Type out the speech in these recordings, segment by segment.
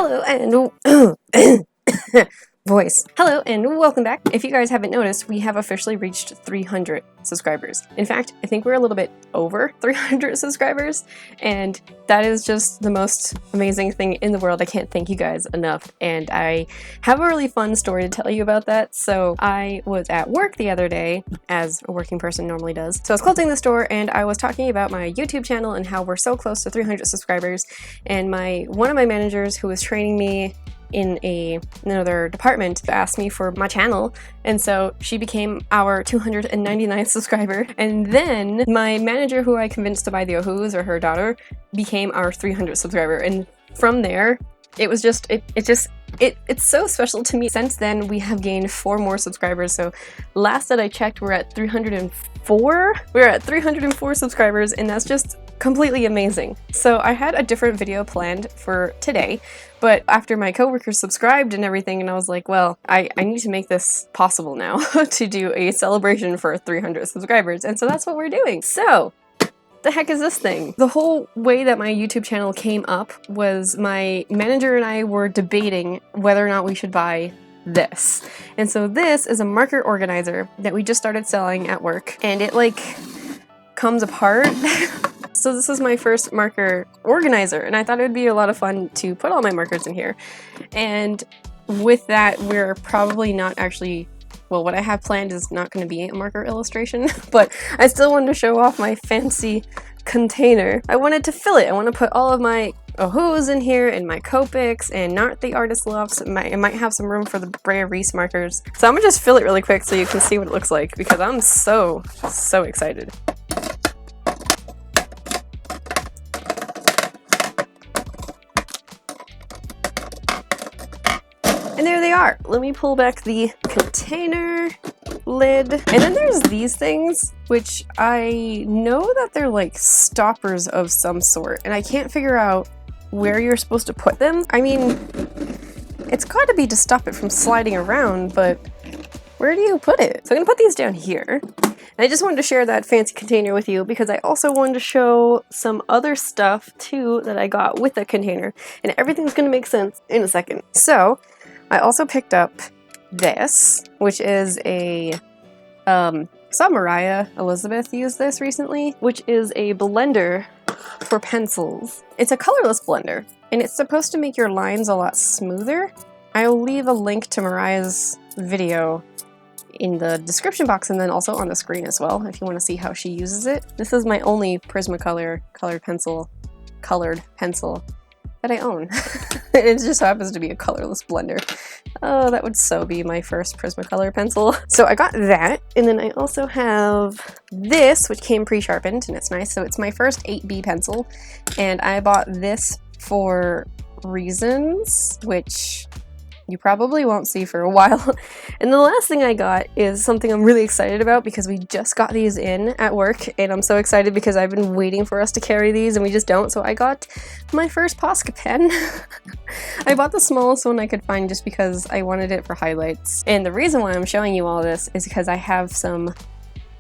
Hello and voice. Hello and welcome back. If you guys haven't noticed, we have officially reached 300 subscribers. In fact, I think we're a little bit over 300 subscribers, and that is just the most amazing thing in the world. I can't thank you guys enough, and I have a really fun story to tell you about that. So I was at work the other day, as a working person normally does. So I was closing the store and I was talking about my YouTube channel and how we're so close to 300 subscribers, and one of my managers who was training me in another department asked me for my channel, and so she became our 299th subscriber. And then my manager, who I convinced to buy the Ohus, or her daughter, became our 300th subscriber, and from there it was just it's so special to me. Since then we have gained 4 more subscribers, so last that I checked we're at 304. We're at 304 subscribers, and that's just completely amazing. So I had a different video planned for today, but after my coworkers subscribed and everything, and I was like, well, I need to make this possible now to do a celebration for 300 subscribers, and so that's what we're doing. So the heck is this thing? The whole way that my YouTube channel came up was my manager and I were debating whether or not we should buy this. And so this is a marker organizer that we just started selling at work, and it like comes apart. So this is my first marker organizer, and I thought it would be a lot of fun to put all my markers in here. And with that, we're probably not actually, well, what I have planned is not going to be a marker illustration, but I still wanted to show off my fancy container. I wanted to fill it. I want to put all of my Ohus in here, and my Copics, and not the artist lofts. It might have some room for the Brea-Reese markers. So I'm gonna just fill it really quick so you can see what it looks like, because I'm so excited. And there they are. Let me pull back the container lid. And then there's these things, which I know that they're like stoppers of some sort, and I can't figure out where you're supposed to put them. I mean, it's got to be to stop it from sliding around, but where do you put it? So I'm gonna put these down here. And I just wanted to share that fancy container with you because I also wanted to show some other stuff too that I got with the container, and everything's gonna make sense in a second. So I also picked up this, which is a, saw Mariah Elizabeth use this recently, which is a blender for pencils. It's a colorless blender, and it's supposed to make your lines a lot smoother. I'll leave a link to Mariah's video in the description box, and then also on the screen as well, if you want to see how she uses it. This is my only Prismacolor colored pencil that I own. It just happens to be a colorless blender. Oh, that would so be my first Prismacolor pencil. So I got that, and then I also have this, which came pre-sharpened, and it's nice. So it's my first 8B pencil, and I bought this for reasons which you probably won't see for a while. And the last thing I got is something I'm really excited about, because we just got these in at work, and I'm so excited because I've been waiting for us to carry these and we just don't. So I got my first POSCA pen. I bought the smallest one I could find just because I wanted it for highlights. And the reason why I'm showing you all this is because I have some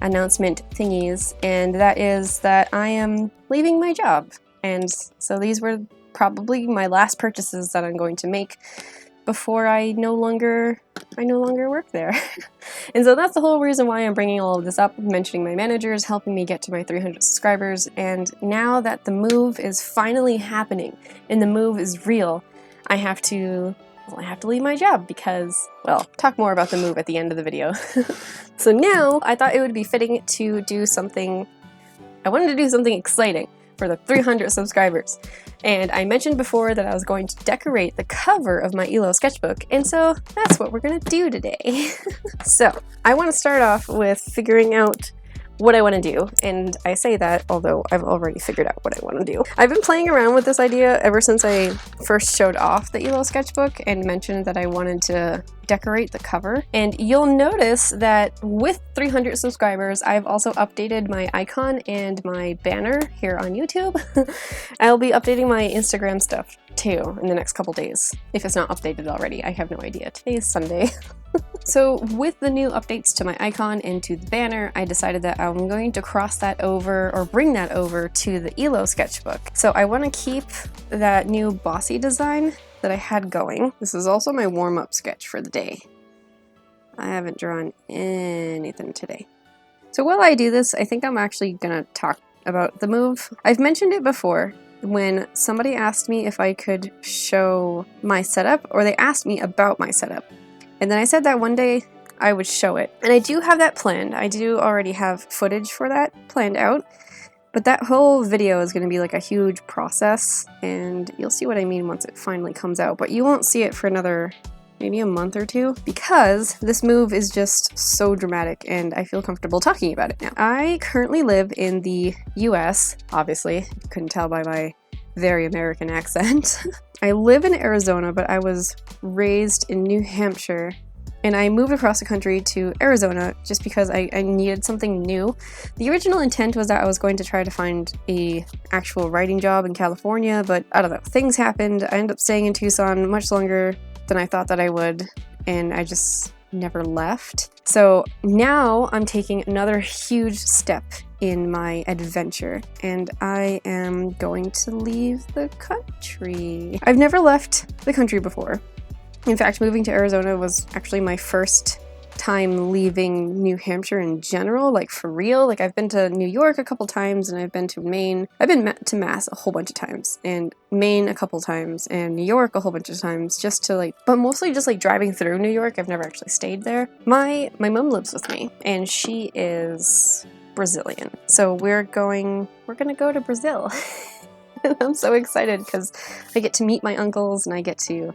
announcement thingies, and that is that I am leaving my job. And so these were probably my last purchases that I'm going to make before I no longer work there. And so that's the whole reason why I'm bringing all of this up, mentioning my managers, helping me get to my 300 subscribers. And now that the move is finally happening and the move is real, I have to leave my job because, well, talk more about the move at the end of the video. So now I thought it would be fitting to do something. I wanted to do something exciting for the 300 subscribers. And I mentioned before that I was going to decorate the cover of my iLLO sketchbook, and so that's what we're gonna do today. So I want to start off with figuring out what I want to do, and I say that although I've already figured out what I want to do. I've been playing around with this idea ever since I first showed off the iLLO sketchbook and mentioned that I wanted to decorate the cover. And you'll notice that with 300 subscribers, I've also updated my icon and my banner here on YouTube. I'll be updating my Instagram stuff too in the next couple days, if it's not updated already. I have no idea. Today is Sunday. So with the new updates to my icon and to the banner, I decided that I'm going to cross that over, or bring that over, to the iLLO sketchbook. So I want to keep that new bossy design that I had going. This is also my warm-up sketch for the day. I haven't drawn anything today. So while I do this, I think I'm actually gonna talk about the move. I've mentioned it before when somebody asked me if I could show my setup, or they asked me about my setup. And then I said that one day I would show it. And I do have that planned. I do already have footage for that planned out. But that whole video is going to be like a huge process, and you'll see what I mean once it finally comes out. But you won't see it for another maybe a month or two, because this move is just so dramatic and I feel comfortable talking about it now. I currently live in the US, obviously, you couldn't tell by my very American accent. I live in Arizona, but I was raised in New Hampshire, and I moved across the country to Arizona just because I needed something new. The original intent was that I was going to try to find a actual writing job in California, but I don't know, things happened. I ended up staying in Tucson much longer than I thought that I would, and I just never left. So now I'm taking another huge step in my adventure, and I am going to leave the country. I've never left the country before. In fact, moving to Arizona was actually my first time leaving New Hampshire in general, like for real. Like I've been to New York a couple times, and I've been to Maine. I've been to Mass a whole bunch of times, and Maine a couple times, and New York a whole bunch of times, just to like, but mostly just like driving through New York. I've never actually stayed there. My mom lives with me, and she is Brazilian. So we're gonna go to Brazil. I'm so excited because I get to meet my uncles, and I get to,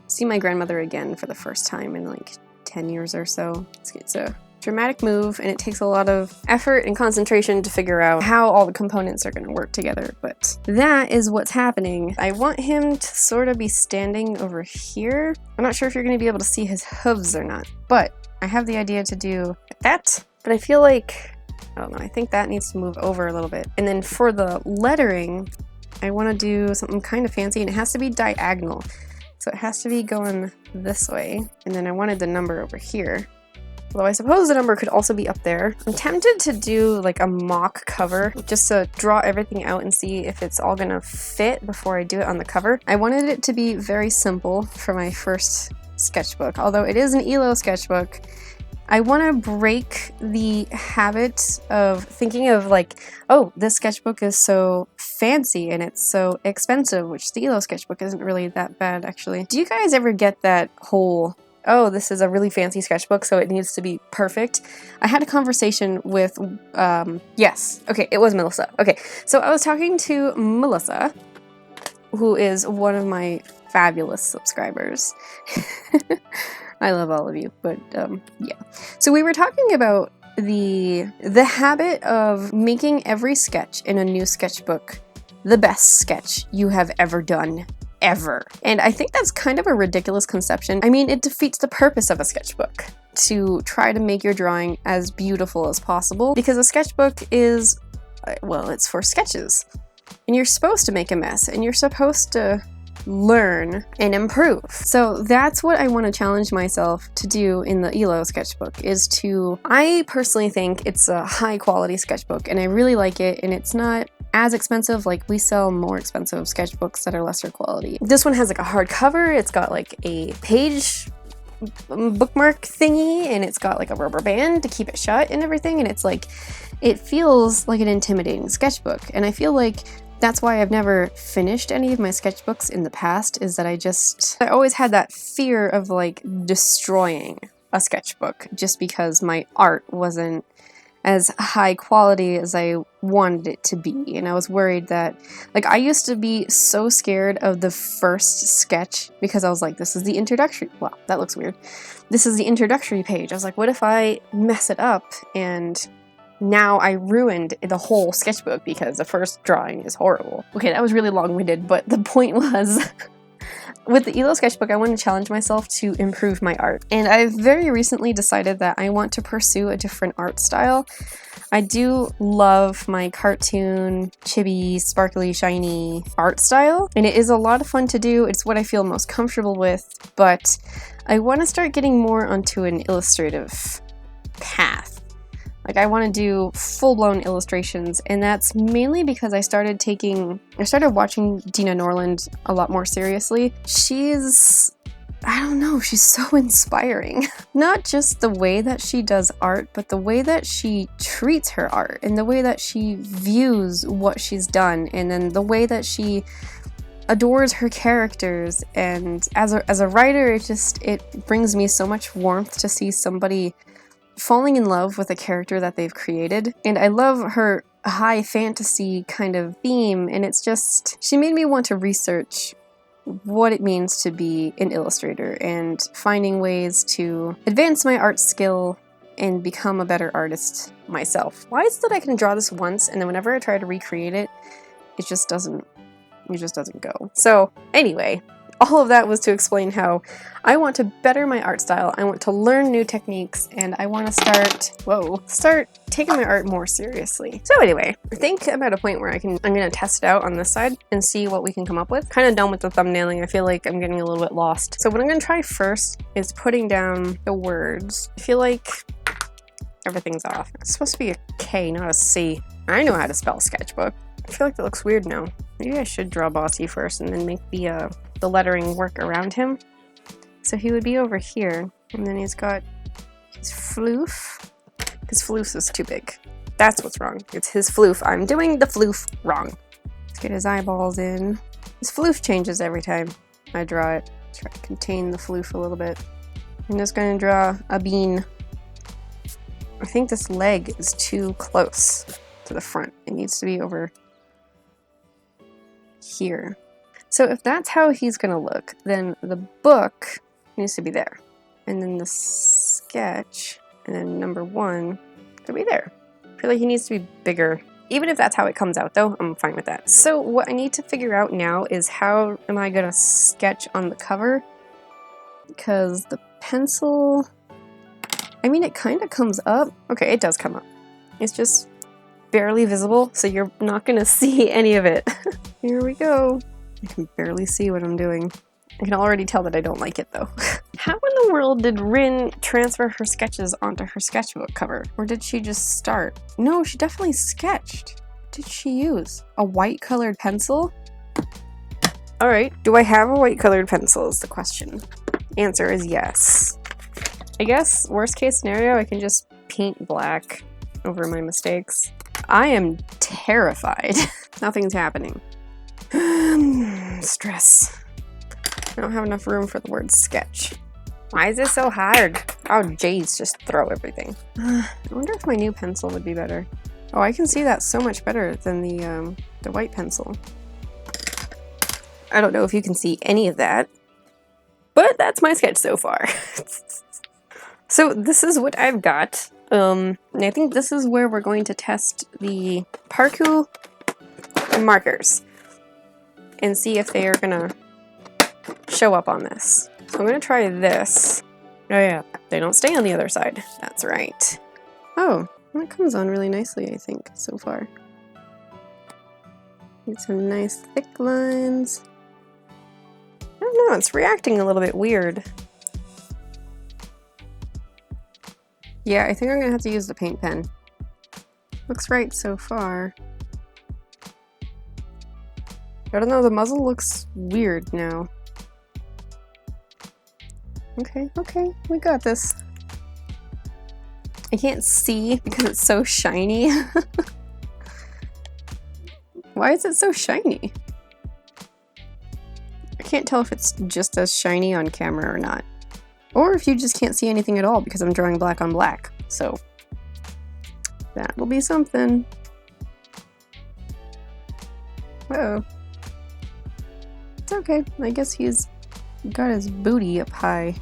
see my grandmother again for the first time in like 10 years or so. It's a dramatic move, and it takes a lot of effort and concentration to figure out how all the components are going to work together, but that is what's happening. I want him to sort of be standing over here. I'm not sure if you're going to be able to see his hooves or not, but I have the idea to do that, but I feel like, I don't know, I think that needs to move over a little bit. And then for the lettering, I want to do something kind of fancy, and it has to be diagonal. So it has to be going this way, and then I wanted the number over here. Although I suppose the number could also be up there. I'm tempted to do like a mock cover, just to draw everything out and see if it's all gonna fit before I do it on the cover. I wanted it to be very simple for my first sketchbook. Although it is an iLLO sketchbook, I want to break the habit of thinking of like, oh, this sketchbook is so fancy and it's so expensive, which the iLLO sketchbook isn't really that bad, actually. Do you guys ever get that whole, oh, this is a really fancy sketchbook, so it needs to be perfect? I had a conversation with, yes, okay, it was Melissa. Okay, so I was talking to Melissa, who is one of my fabulous subscribers. I love all of you, but yeah. So we were talking about the habit of making every sketch in a new sketchbook the best sketch you have ever done, ever. And I think that's kind of a ridiculous conception. I mean, it defeats the purpose of a sketchbook to try to make your drawing as beautiful as possible, because a sketchbook is, well, it's for sketches. And you're supposed to make a mess, and you're supposed to learn and improve. So that's what I want to challenge myself to do in the iLLO sketchbook, is to, I personally think it's a high quality sketchbook and I really like it, and it's not as expensive. Like, we sell more expensive sketchbooks that are lesser quality. This one has like a hard cover, it's got like a page bookmark thingy, and it's got like a rubber band to keep it shut and everything, and it's like, it feels like an intimidating sketchbook. And I feel like that's why I've never finished any of my sketchbooks in the past, is that I always had that fear of like destroying a sketchbook just because my art wasn't as high quality as I wanted it to be. And I was worried that, like, I used to be so scared of the first sketch because I was like, this is the introductory, wow, that looks weird. This is the introductory page. I was like, what if I mess it up and now I ruined the whole sketchbook because the first drawing is horrible. Okay, that was really long-winded, but the point was, with the iLLO sketchbook, I want to challenge myself to improve my art. And I've very recently decided that I want to pursue a different art style. I do love my cartoon, chibi, sparkly, shiny art style, and it is a lot of fun to do. It's what I feel most comfortable with, but I want to start getting more onto an illustrative path. Like I want to do full-blown illustrations, and that's mainly because I started watching Dina Norland a lot more seriously. I don't know, she's so inspiring. Not just the way that she does art, but the way that she treats her art and the way that she views what she's done, and then the way that she adores her characters. And as a writer, it brings me so much warmth to see somebody falling in love with a character that they've created. And I love her high fantasy kind of theme, and she made me want to research what it means to be an illustrator and finding ways to advance my art skill and become a better artist myself. Why is it that I can draw this once and then whenever I try to recreate it, it just doesn't go. So anyway, all of that was to explain how I want to better my art style, I want to learn new techniques, and I want to start taking my art more seriously. So anyway, I think I'm at a point where I'm gonna test it out on this side and see what we can come up with. Kind of done with the thumbnailing. I feel like I'm getting a little bit lost. So what I'm gonna try first is putting down the words. I feel like everything's off. It's supposed to be a K, not a C. I know how to spell sketchbook. I feel like that looks weird now. Maybe I should draw Bossy first and then make the lettering work around him. So he would be over here, and then he's got his floof. His floof is too big. That's what's wrong. It's his floof. I'm doing the floof wrong. Let's get his eyeballs in. His floof changes every time I draw it. Try to contain the floof a little bit. I'm just going to draw a bean. I think this leg is too close to the front. It needs to be over here. So if that's how he's gonna look, then the book needs to be there. And then the sketch, and then number 1 could be there. I feel like he needs to be bigger. Even if that's how it comes out though, I'm fine with that. So what I need to figure out now is how am I gonna sketch on the cover? Because the pencil, I mean, it kind of comes up. Okay, it does come up. It's just barely visible, so you're not gonna see any of it. Here we go. I can barely see what I'm doing. I can already tell that I don't like it though. How in the world did Rin transfer her sketches onto her sketchbook cover? Or did she just start? No, she definitely sketched. What did she use? A white colored pencil? Alright, do I have a white colored pencil is the question. Answer is yes. I guess worst case scenario, I can just paint black over my mistakes. I am terrified. Nothing's happening. Stress. I don't have enough room for the word sketch. Why is this so hard? Oh jeez, just throw everything. I wonder if my new pencil would be better. Oh, I can see that so much better than the white pencil. I don't know if you can see any of that, but that's my sketch so far. So this is what I've got. And I think this is where we're going to test the Parku markers and see if they are gonna show up on this. So I'm gonna try this. Oh yeah, they don't stay on the other side. That's right. Oh, that comes on really nicely, I think, so far. Get some nice thick lines. I don't know, it's reacting a little bit weird. Yeah, I think I'm gonna have to use the paint pen. Looks right so far. I don't know, the muzzle looks weird now. Okay, we got this. I can't see because it's so shiny. Why is it so shiny? I can't tell if it's just as shiny on camera or not. Or if you just can't see anything at all because I'm drawing black on black. So that will be something. Uh-oh. It's okay. I guess he's got his booty up high.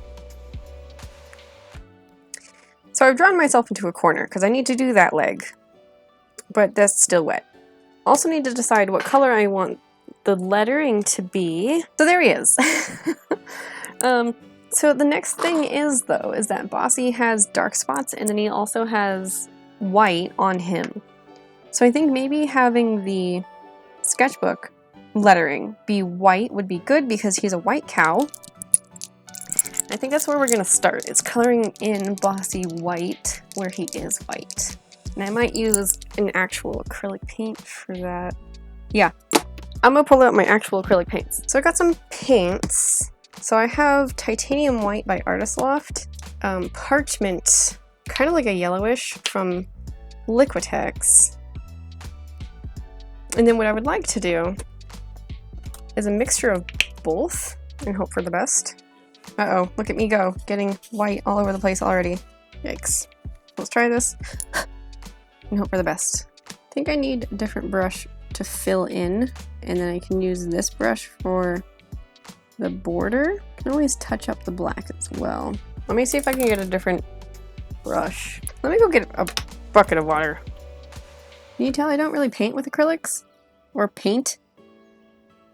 So I've drawn myself into a corner because I need to do that leg. But that's still wet. Also need to decide what color I want the lettering to be. So there he is. So the next thing is that Bossy has dark spots and then he also has white on him. So I think maybe having the sketchbook lettering be white would be good because he's a white cow. I think that's where we're gonna start. It's coloring in Bossy white where he is white. And I might use an actual acrylic paint for that. Yeah, I'm gonna pull out my actual acrylic paints. So I got some paints. So I have Titanium White by Artist Loft, Parchment, kind of like a yellowish from Liquitex. And then what I would like to do is a mixture of both and hope for the best. Uh-oh, look at me go, getting white all over the place already. Yikes. Let's try this and hope for the best. I think I need a different brush to fill in, and then I can use this brush for the border. I can always touch up the black as well. Let me see if I can get a different brush. Let me go get a bucket of water. Can you tell I don't really paint with acrylics? Or paint?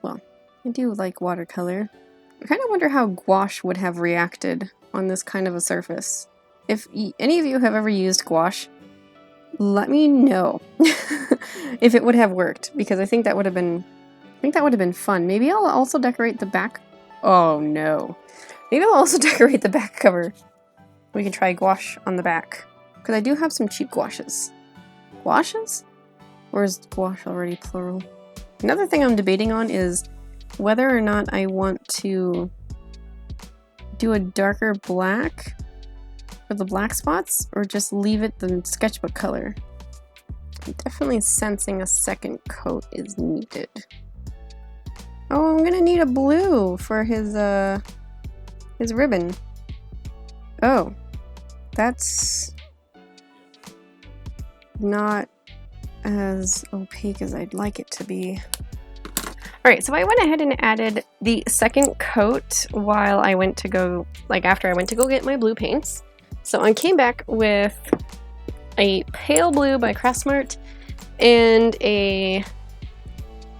Well, I do like watercolor. I kind of wonder how gouache would have reacted on this kind of a surface. If any of you have ever used gouache, let me know if it would have worked, because I think that would have been fun. Maybe I'll also decorate the back. Oh no. Maybe I'll also decorate the back cover. We can try gouache on the back, because I do have some cheap gouaches. Gouaches? Or is gouache already plural? Another thing I'm debating on is whether or not I want to do a darker black for the black spots, or just leave it the sketchbook color. I'm definitely sensing a second coat is needed. Oh, I'm gonna need a blue for his ribbon. Oh, that's not as opaque as I'd like it to be. Alright, so I went ahead and added the second coat while I went to go, after I went to go get my blue paints. So I came back with a pale blue by Craftsmart and a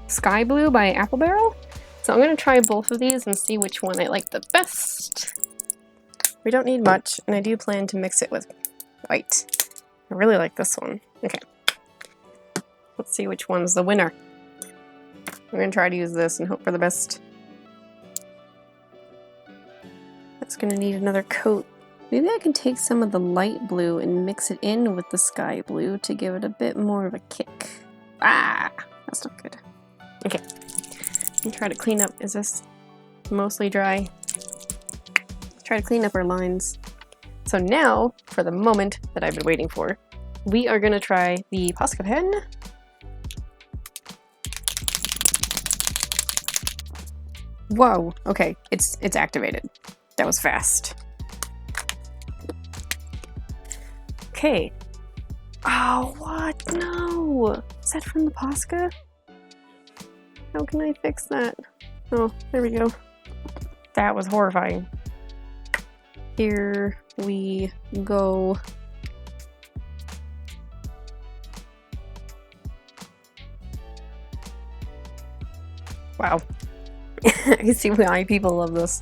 sky blue by Apple Barrel. So I'm going to try both of these and see which one I like the best. We don't need much, and I do plan to mix it with white. I really like this one. Okay. Let's see which one's the winner. I'm going to try to use this and hope for the best. That's going to need another coat. Maybe I can take some of the light blue and mix it in with the sky blue to give it a bit more of a kick. Ah, that's not good. Okay, and try to clean up. Is this mostly dry? Try to clean up our lines. So now, for the moment that I've been waiting for, we are gonna try the POSCA pen. Whoa, okay, it's activated. That was fast. Okay. Oh, what? No! Is that from the POSCA? How can I fix that? Oh, there we go. That was horrifying. Here we go. Wow. I can see why people love this.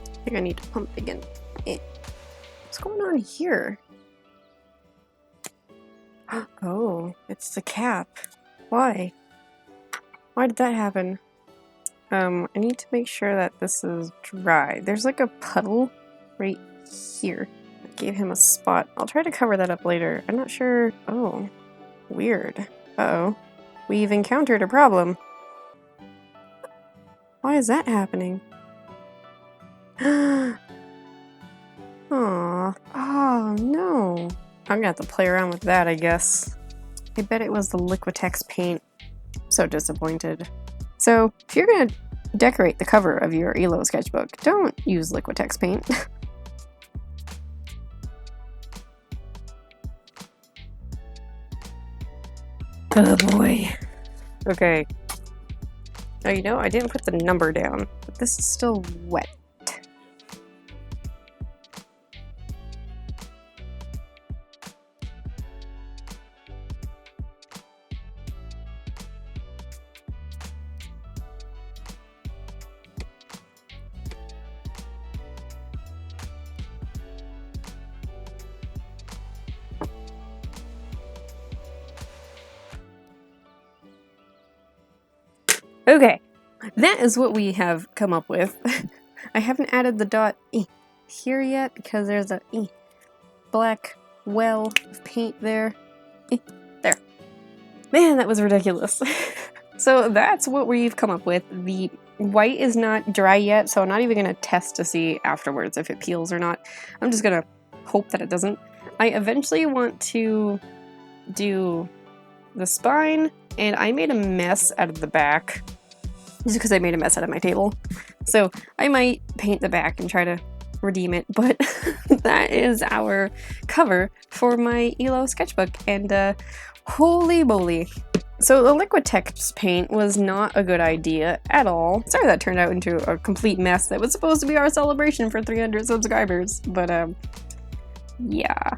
I think I need to pump again. What's going on here? Oh, it's the cap. Why? Why did that happen? I need to make sure that this is dry. There's like a puddle right here. I gave him a spot. I'll try to cover that up later. I'm not sure. Oh, weird. Uh-oh. We've encountered a problem. Why is that happening? Aww. Oh, no. I'm gonna have to play around with that, I guess. I bet it was the Liquitex paint. I'm so disappointed. So, if you're gonna decorate the cover of your iLLO sketchbook, don't use Liquitex paint. Oh boy. Okay. Oh, you know, I didn't put the number down, but this is still wet. Okay, that is what we have come up with. I haven't added the dot here yet because there's a black well of paint there. There. Man, that was ridiculous. So that's what we've come up with. The white is not dry yet, so I'm not even going to test to see afterwards if it peels or not. I'm just going to hope that it doesn't. I eventually want to do the spine, and I made a mess out of the back just because I made a mess out of my table. So I might paint the back and try to redeem it, but that is our cover for my iLLO sketchbook, and holy moly. So the liquid text paint was not a good idea at all. Sorry that turned out into a complete mess that was supposed to be our celebration for 300 subscribers, but yeah.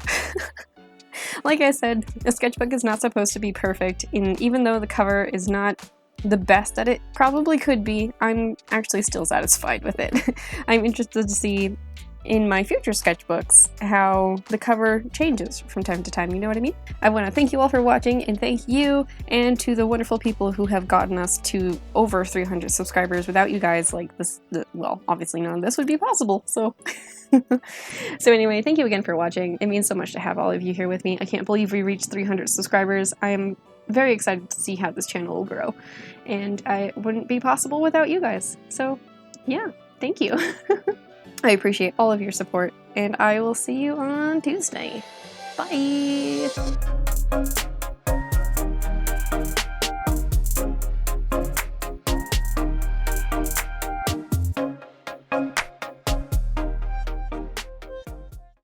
Like I said, a sketchbook is not supposed to be perfect, and even though the cover is not the best that it probably could be, I'm actually still satisfied with it. I'm interested to see in my future sketchbooks how the cover changes from time to time, you know what I mean? I want to thank you all for watching, and thank you and to the wonderful people who have gotten us to over 300 subscribers. Without you guys, like this, well, obviously none of this would be possible, so so anyway, thank you again for watching. It means so much to have all of you here with me. I can't believe we reached 300 subscribers. I'm very excited to see how this channel will grow, and it wouldn't be possible without you guys. So yeah, thank you. I appreciate all of your support, and I will see you on Tuesday. Bye!